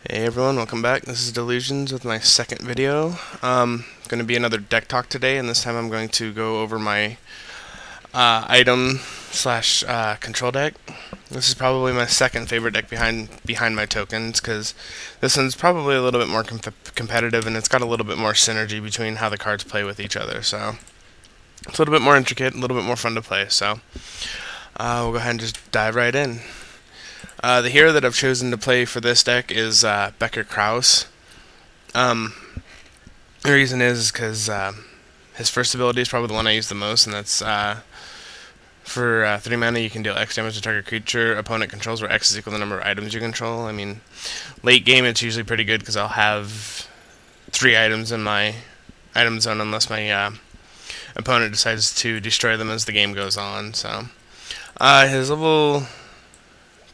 Hey everyone, welcome back. This is Delusions with my second video. Going to be another deck talk today, and this time I'm going to go over my item slash control deck. This is probably my second favorite deck behind my tokens, because this one's probably a little bit more competitive, and it's got a little bit more synergy between how the cards play with each other. So it's a little bit more intricate, a little bit more fun to play. So we'll go ahead and just dive right in. The hero that I've chosen to play for this deck is Becker Kraus. The reason is because his first ability is probably the one I use the most, and that's for 3 mana you can deal X damage to target creature opponent controls, where X is equal to the number of items you control. I mean, late game it's usually pretty good because I'll have 3 items in my item zone unless my opponent decides to destroy them as the game goes on. So his level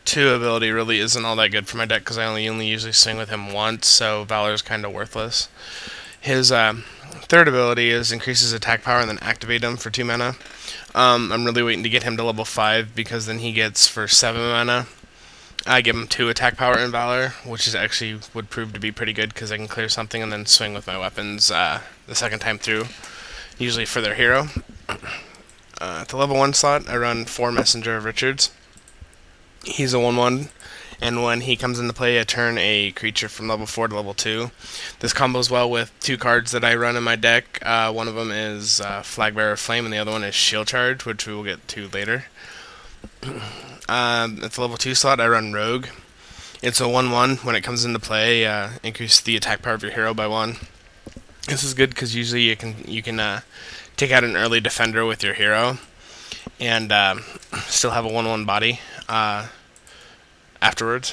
2 ability really isn't all that good for my deck because I only usually swing with him once, so Valor's kind of worthless. His third ability is increases attack power and then activate him for 2 mana. I'm really waiting to get him to level 5 because then he gets, for 7 mana, I give him 2 attack power in Valor, which is actually would prove to be pretty good because I can clear something and then swing with my weapons the second time through, usually for their hero. At the level 1 slot, I run 4 Messenger of Richards. He's a 1/1, and when he comes into play, I turn a creature from level 4 to level 2. This combos well with 2 cards that I run in my deck. One of them is Flagbearer Flame, and the other one is Shield Charge, which we will get to later. At the level 2 slot, I run Rogue. It's a 1/1. When it comes into play, increase the attack power of your hero by 1. This is good because usually you can take out an early defender with your hero and still have a 1/1 body afterwards.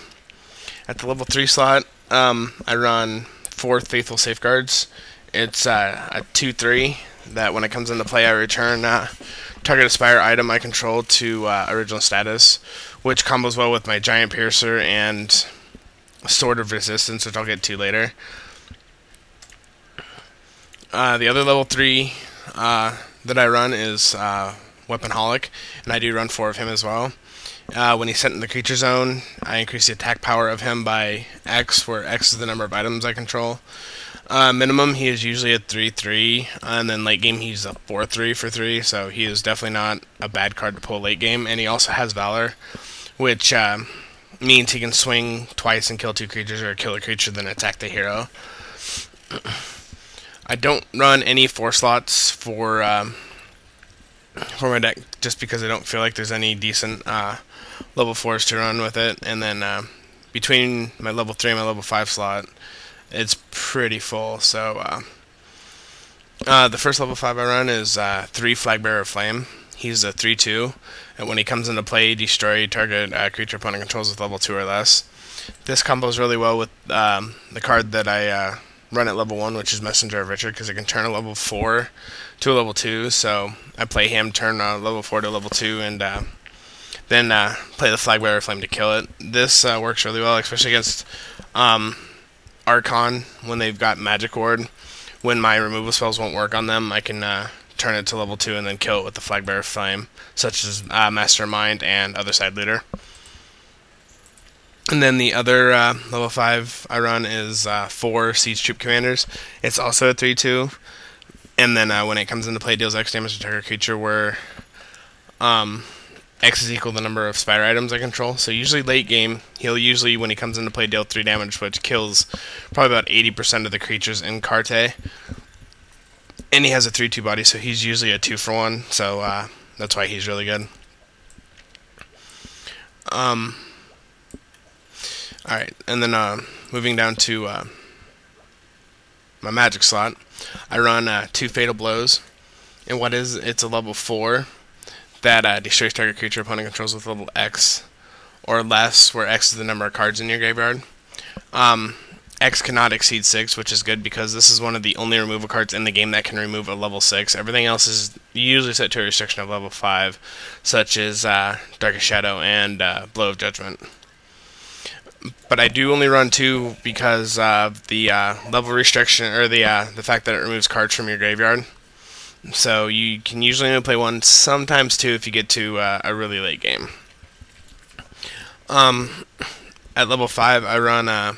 At the level 3 slot, I run 4 Faithful Safeguards. It's a 2/3 that when it comes into play, I return target Aspire item I control to original status, which combos well with my Giant Piercer and Sword of Resistance, which I'll get to later. The other level 3 that I run is Weaponholic, and I do run 4 of him as well. When he's sent in the creature zone, I increase the attack power of him by X, where X is the number of items I control. Minimum, he is usually a 3/3, and then late game he's a 4/3 for 3, so he is definitely not a bad card to pull late game. And he also has Valor, which means he can swing twice and kill 2 creatures, or kill a creature then attack the hero. I don't run any 4 slots for my deck, just because I don't feel like there's any decent level 4s to run with it. And then between my level 3 and my level 5 slot, it's pretty full. So the first level 5 I run is 3 Flagbearer Flame. He's a 3/2, and when he comes into play, destroy target creature opponent controls with level 2 or less. This combos really well with the card that I run at level 1, which is Messenger of Richard, because it can turn a level 4 to a level 2, so I play him, turn level 4 to level 2, and then play the Flagbearer Flame to kill it. This works really well, especially against Archon, when they've got Magic Ward. When my removal spells won't work on them, I can turn it to level 2 and then kill it with the Flagbearer Flame, such as Mastermind and Other Side Leader. And then the other level 5 I run is 4 Siege Troop Commanders. It's also a 3/2. And then when it comes into play, deals X damage to target creature, where X is equal to the number of Spire items I control. So usually late game, he'll usually, when he comes into play, deal 3 damage, which kills probably about 80% of the creatures in Carte. And he has a 3/2 body, so he's usually a 2-for-1. So that's why he's really good. Alright, and then moving down to my magic slot, I run 2 Fatal Blows. And it's a level 4 that destroys target creature opponent controls with level X or less, where X is the number of cards in your graveyard. X cannot exceed 6, which is good because this is one of the only removal cards in the game that can remove a level 6. Everything else is usually set to a restriction of level 5, such as Darkest Shadow and Blow of Judgment. But I do only run 2 because of the level restriction, or the fact that it removes cards from your graveyard. So you can usually only play 1, sometimes 2 if you get to a really late game. At level 5, I run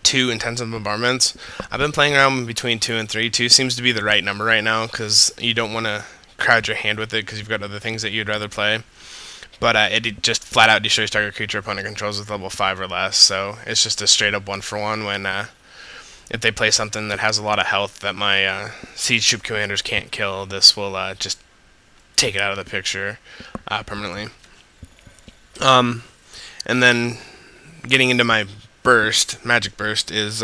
2 intensive bombardments. I've been playing around between 2 and 3. 2 seems to be the right number right now because you don't want to crowd your hand with it because you've got other things that you'd rather play. But it just flat out destroys target creature opponent controls with level 5 or less. So it's just a straight up 1-for-1 when if they play something that has a lot of health that my siege troop commanders can't kill, this will just take it out of the picture permanently. And then getting into my burst, magic burst, is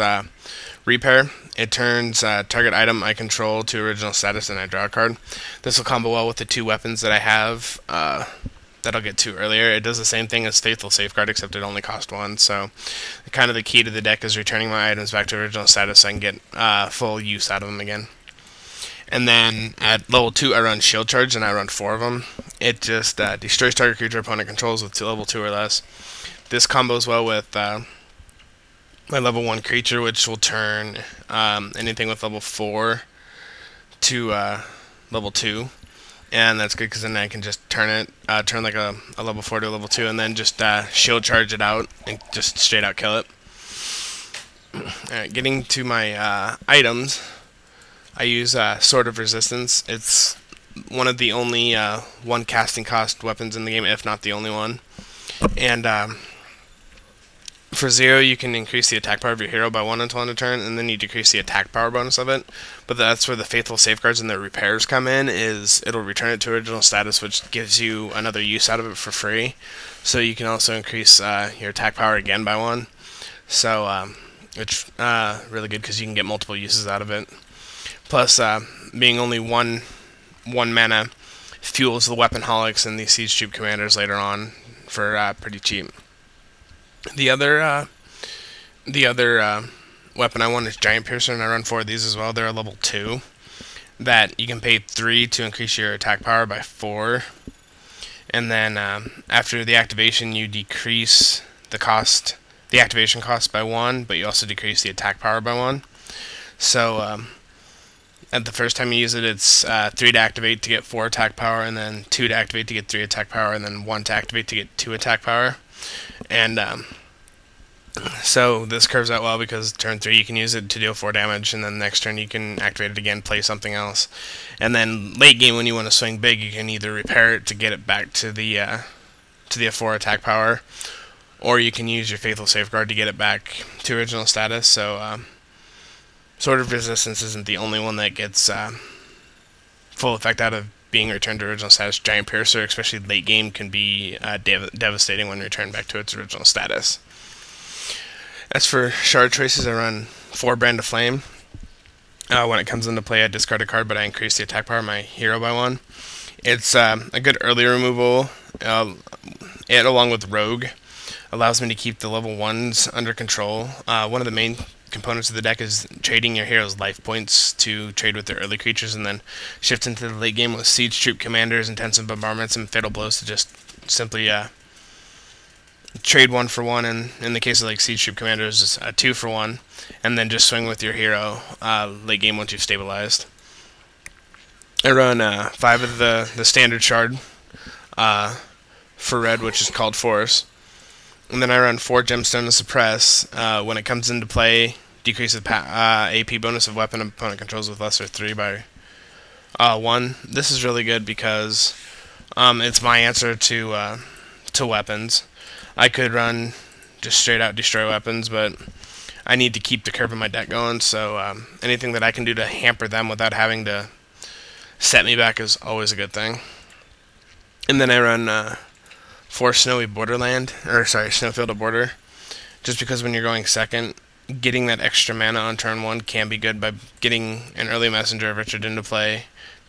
repair. It turns target item I control to original status and I draw a card. This will combo well with the 2 weapons that I have that I'll get to earlier. It does the same thing as Faithful Safeguard, except it only costs 1. So kind of the key to the deck is returning my items back to original status so I can get full use out of them again. And then at level 2 I run Shield Charge and I run 4 of them. It just destroys target creature opponent controls with level 2 or less. This combos well with my level 1 creature, which will turn anything with level 4 to level 2. And that's good because then I can just turn it, turn like a level 4 to a level 2, and then just Shield Charge it out and just straight out kill it. Alright, getting to my items, I use Sword of Resistance. It's one of the only 1 casting cost weapons in the game, if not the only one. And for 0, you can increase the attack power of your hero by 1 until end of turn, and then you decrease the attack power bonus of it. But that's where the Faithful Safeguards and the repairs come in, is it'll return it to original status, which gives you another use out of it for free. So you can also increase your attack power again by 1. So it's really good because you can get multiple uses out of it. Plus, being only one mana fuels the weapon holics and the siege troop commanders later on for pretty cheap. The other weapon I want is Giant Piercer, and I run 4 of these as well. They're a level 2 that you can pay 3 to increase your attack power by 4, and then after the activation you decrease the activation cost by 1, but you also decrease the attack power by 1. So at the first time you use it, it's 3 to activate to get 4 attack power, and then 2 to activate to get 3 attack power, and then 1 to activate to get 2 attack power. And so this curves out well because turn 3 you can use it to deal 4 damage, and then next turn you can activate it again, play something else. And then late game when you want to swing big, you can either repair it to get it back to the 4 attack power, or you can use your Faithful Safeguard to get it back to original status. So Sword of Resistance isn't the only one that gets full effect out of being returned to original status. Giant Piercer, especially late game, can be devastating when returned back to its original status. As for shard choices, I run 4 Brand of Flame. When it comes into play, I discard a card, but I increase the attack power of my hero by 1. It's a good early removal. It, along with Rogue, allows me to keep the level 1s under control. One of the main components of the deck is trading your hero's life points to trade with their early creatures, and then shift into the late game with siege troop commanders, intensive bombardments, and fatal blows to just simply trade 1 for 1, and in the case of like siege troop commanders, just 2 for 1, and then just swing with your hero late game once you've stabilized. I run 5 of the standard shard for red, which is called Force. And then I run 4 Gemstone to Suppress. When it comes into play, decreases AP bonus of weapon opponent controls with lesser 3 by 1. This is really good because it's my answer to weapons. I could run just straight out destroy weapons, but I need to keep the curve in my deck going, so anything that I can do to hamper them without having to set me back is always a good thing. And then I run 4 Snowy Borderland, or sorry, Snowfield of Border, just because when you're going second, getting that extra mana on turn 1 can be good by getting an early Messenger of Richard into play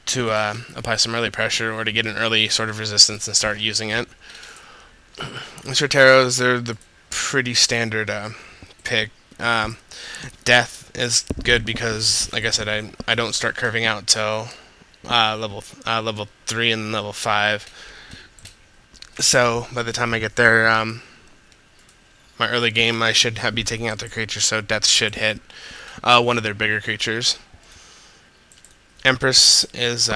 to apply some early pressure, or to get an early Sword of Resistance and start using it. As for Taros, they're the pretty standard pick. Death is good because, like I said, I don't start curving out till level 3 and level 5. So by the time I get there, my early game, I should be taking out their creatures, so Death should hit one of their bigger creatures. Empress is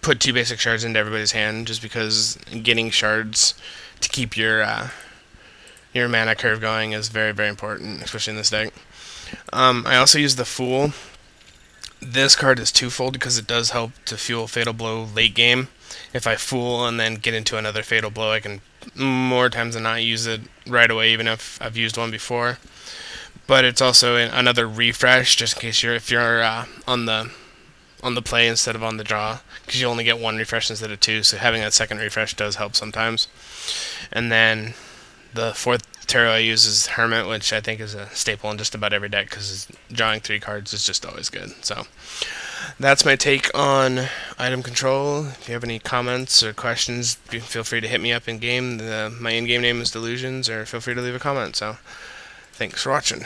put 2 basic shards into everybody's hand, just because getting shards to keep your your mana curve going is very, very important, especially in this deck. I also use the Fool. This card is twofold because it does help to fuel Fatal Blow late game. If I Fool and then get into another Fatal Blow, I can more times than not use it right away, even if I've used one before. But it's also another refresh, just in case if you're on the play instead of on the draw, because you only get one refresh instead of two. So having that second refresh does help sometimes. And then the fourth tarot I use is Hermit, which I think is a staple in just about every deck because drawing 3 cards is just always good. So that's my take on item control. If you have any comments or questions, feel free to hit me up in game. My in-game name is Delusions, or feel free to leave a comment. So thanks for watching.